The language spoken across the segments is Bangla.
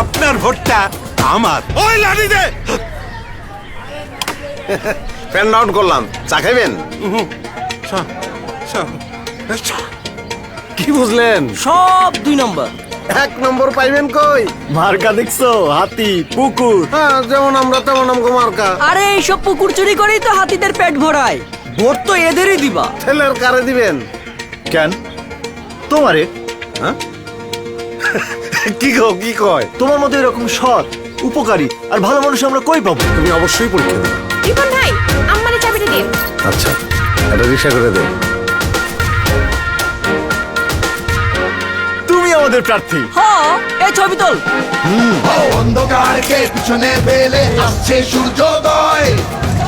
আপনার ভোটটা আমার। ওই লাঠি দে। ফ্যান ডাউন করলাম, চা খাইবেন? কি বুঝলেন? সব 2 নম্বর। 1 নম্বর পাইবেন কই? মার্কা দেখছো? হাতি, পুকুর। হ্যাঁ, যেমন আমরা তেমন আমগো মার্কা। আরে এইসব পুকুর চুরি করেই তো হাতিদের পেট ভরায়। ভোট তো এদেরই দিবা। ছেলের কারে দিবেন? কেন তোমারে? হ্যাঁ? কি কয়? তোমার মতো এরকম সৎ, উপকারী আর ভালো মানুষ আমরা কই পাবো? তুমি অবশ্যই পরীক্ষা দেবে। রিপন ভাই, আম্মারে চাবিটা দিন। আচ্ছা, এটা রিক্সা করে দেন। তুমি আমাদের প্রার্থী। হ্যাঁ, এই ছবি তোল। অন্ধকারকে পিছনে ফেলে আসছে সূর্যোদয়,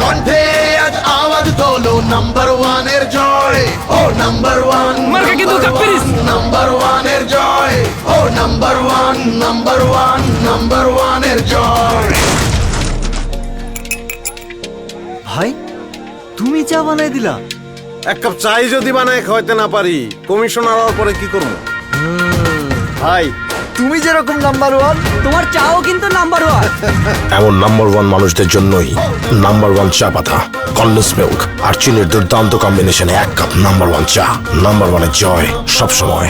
কণ্ঠে আজ আওয়াজ তোলো নাম্বার 1 এর জয়। ও নাম্বার 1, মার্কা কিন্তু কাপ্পিরিস। নাম্বার 1 এর জয়। ও নাম্বার 1, নাম্বার 1, নাম্বার 1 এর জয়। ভাই, তুমি চা বানাই দিলা? 1 কাপ চাই যদি বানায় খাওয়াইতে না পারি, কমিশনার হওয়ার পরে কি করবো? ভাই, তুমি যেরকম নাম্বার 1, তোমার চাও কিন্তু নাম্বার 1। এমন নাম্বার 1 মানুষদের জন্যই নাম্বার 1 চা পাতা, কন্ডেন্স মিল্ক আর চিনির দুর্দান্ত কম্বিনেশনে 1 কাপ নাম্বার 1 চা। নাম্বার 1 এর জয় সবসময়।